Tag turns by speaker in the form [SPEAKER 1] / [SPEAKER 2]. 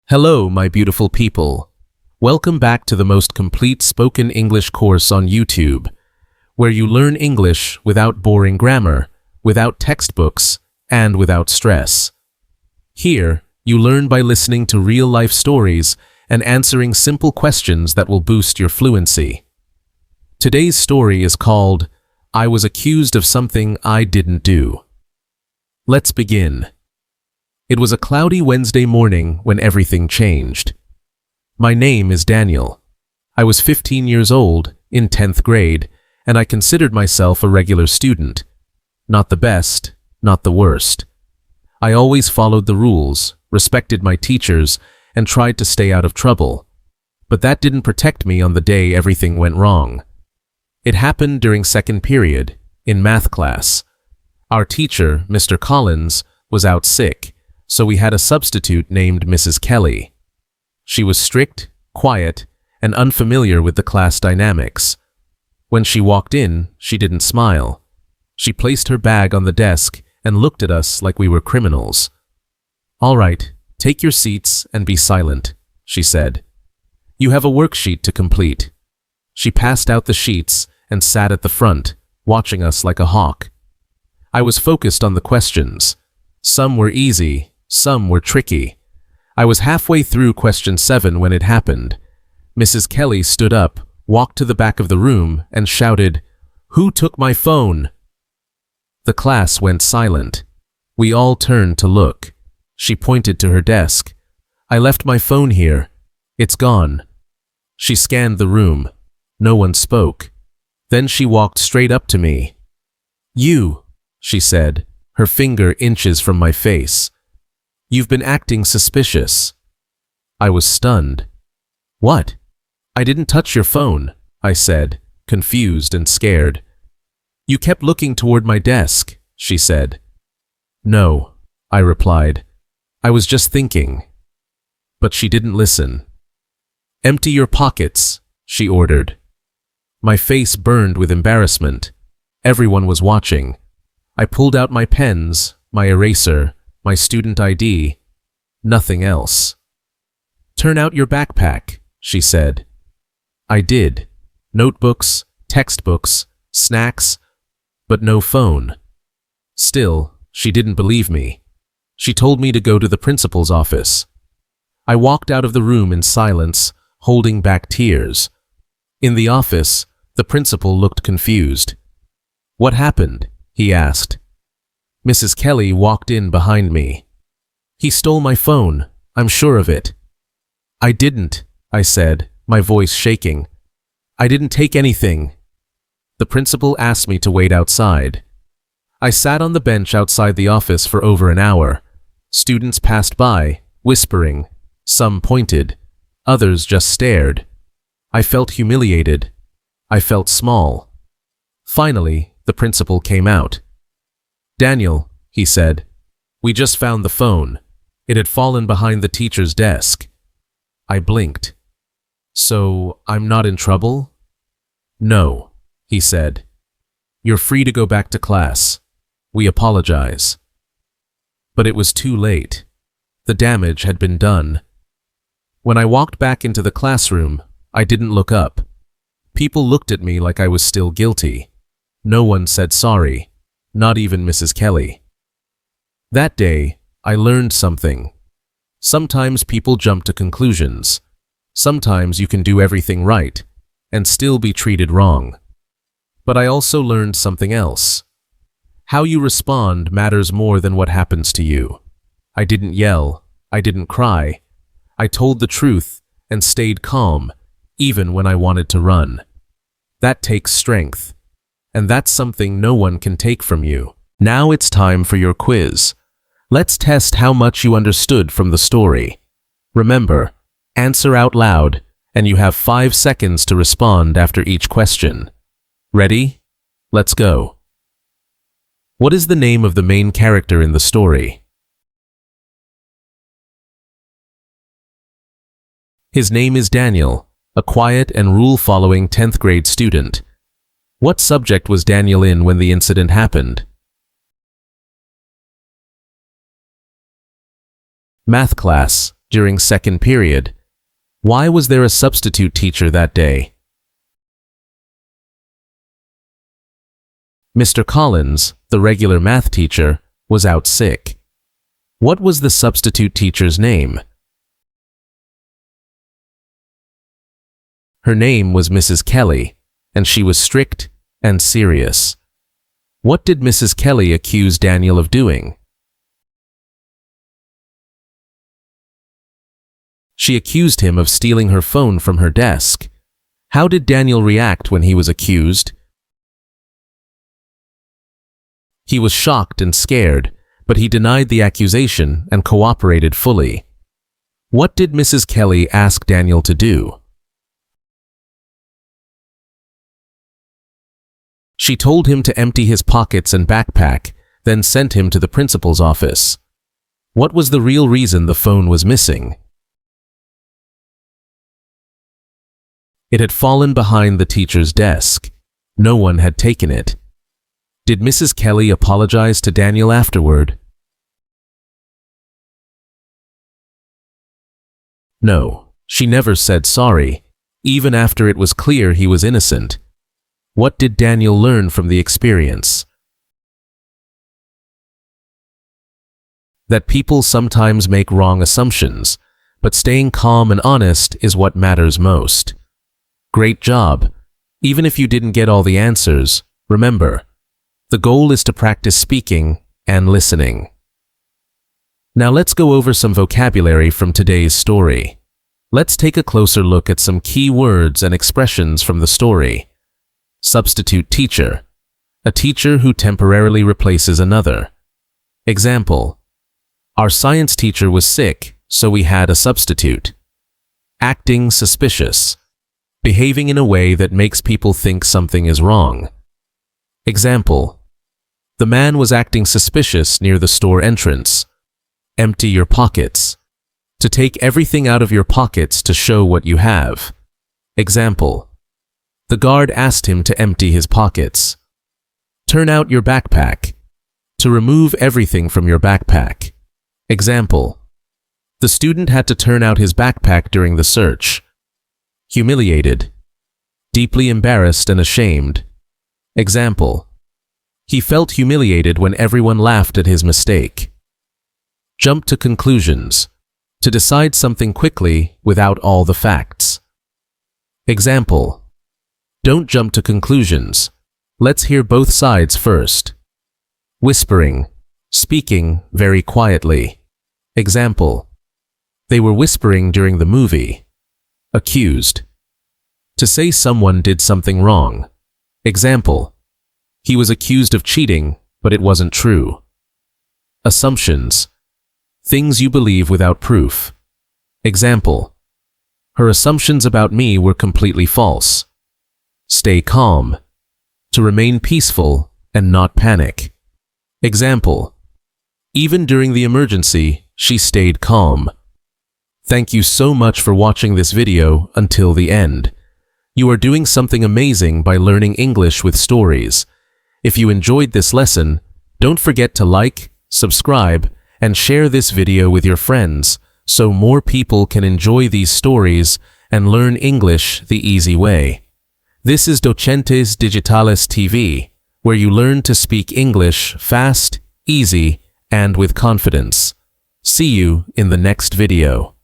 [SPEAKER 1] Hello, my beautiful people. Welcome back to the most complete spoken English course on YouTube, where you learn English without boring grammar, without textbooks, and without stress. Here, you learn by listening to real-life stories and answering simple questions that will boost your fluency. Today's story is called, I Was Accused of Something I Didn't Do. Let's begin. It was a cloudy Wednesday morning when everything changed. My name is Daniel. I was 15 years old, in 10th grade, and I considered myself a regular student. Not the best, not the worst. I always followed the rules, respected my teachers, and tried to stay out of trouble. But that didn't protect me on the day everything went wrong. It happened during second period, in math class. Our teacher, Mr. Collins, was out sick, so we had a substitute named Mrs. Kelly. She was strict, quiet, and unfamiliar with the class dynamics. When she walked in, she didn't smile. She placed her bag on the desk and looked at us like we were criminals. "All right, take your seats and be silent," she said. "You have a worksheet to complete." She passed out the sheets and sat at the front, watching us like a hawk. I was focused on the questions. Some were easy, some were tricky. I was halfway through question 7 when it happened. Mrs. Kelly stood up, walked to the back of the room, and shouted, "Who took my phone?" The class went silent. We all turned to look. She pointed to her desk. "I left my phone here. It's gone." She scanned the room. No one spoke. Then she walked straight up to me. "You," she said, her finger inches from my face. "You've been acting suspicious." I was stunned. "What?" "I didn't touch your phone," I said, confused and scared. "You kept looking toward my desk," she said. "No," I replied. "I was just thinking." But she didn't listen. "Empty your pockets," she ordered. My face burned with embarrassment. Everyone was watching. I pulled out my pens, my eraser, my student ID. Nothing else. "Turn out your backpack," she said. I did. Notebooks, textbooks, snacks, but no phone. Still, she didn't believe me. She told me to go to the principal's office. I walked out of the room in silence, holding back tears. In the office, the principal looked confused. "What happened?" he asked. Mrs. Kelly walked in behind me. "He stole my phone. I'm sure of it." "I didn't," I said, my voice shaking. "I didn't take anything." The principal asked me to wait outside. I sat on the bench outside the office for over an hour. Students passed by, whispering. Some pointed. Others just stared. I felt humiliated. I felt small. Finally, the principal came out. "Daniel," he said, "we just found the phone. It had fallen behind the teacher's desk." I blinked. "So, I'm not in trouble?" "No," he said. "You're free to go back to class. We apologize." But it was too late. The damage had been done. When I walked back into the classroom, I didn't look up. People looked at me like I was still guilty. No one said sorry, not even Mrs. Kelly. That day, I learned something. Sometimes people jump to conclusions. Sometimes you can do everything right and still be treated wrong. But I also learned something else. How you respond matters more than what happens to you. I didn't yell. I didn't cry. I told the truth and stayed calm, even when I wanted to run. That takes strength. And that's something no one can take from you. Now it's time for your quiz. Let's test how much you understood from the story. Remember, answer out loud, and you have 5 seconds to respond after each question. Ready? Let's go. What is the name of the main character in the story? His name is Daniel, a quiet and rule-following 10th grade student. What subject was Daniel in when the incident happened? Math class. during second period. Why was there a substitute teacher that day? Mr. Collins, the regular math teacher, was out sick. What was the substitute teacher's name? Her name was Mrs. Kelly, and she was strict and serious. What did Mrs. Kelly accuse Daniel of doing? She accused him of stealing her phone from her desk. How did Daniel react when he was accused? He was shocked and scared, but he denied the accusation and cooperated fully. What did Mrs. Kelly ask Daniel to do? She told him to empty his pockets and backpack, then sent him to the principal's office. What was the real reason the phone was missing? It had fallen behind the teacher's desk. No one had taken it. Did Mrs. Kelly apologize to Daniel afterward? No, she never said sorry, even after it was clear he was innocent. What did Daniel learn from the experience? That people sometimes make wrong assumptions, but staying calm and honest is what matters most. Great job. Even if you didn't get all the answers, remember, the goal is to practice speaking and listening. Now let's go over some vocabulary from today's story. Let's take a closer look at some key words and expressions from the story. Substitute teacher, a teacher who temporarily replaces another. Example, our science teacher was sick, so we had a substitute. Acting suspicious, behaving in a way that makes people think something is wrong. Example, the man was acting suspicious near the store entrance. Empty your pockets, to take everything out of your pockets to show what you have. Example, the guard asked him to empty his pockets. Turn out your backpack, to remove everything from your backpack. Example, the student had to turn out his backpack during the search. Humiliated, deeply embarrassed and ashamed. Example, he felt humiliated when everyone laughed at his mistake. Jump to conclusions, to decide something quickly without all the facts. Example, don't jump to conclusions. Let's hear both sides first. Whispering, speaking very quietly. Example, they were whispering during the movie. Accused, to say someone did something wrong. Example, he was accused of cheating, but it wasn't true. Assumptions, things you believe without proof. Example, her assumptions about me were completely false. Stay calm, to remain peaceful and not panic. Example, even during the emergency, she stayed calm. Thank you so much for watching this video until the end. You are doing something amazing by learning English with stories. If you enjoyed this lesson, don't forget to like, subscribe, and share this video with your friends so more people can enjoy these stories and learn English the easy way. This is Docentes DigitalesTV, where you learn to speak English fast, easy, and with confidence. See you in the next video.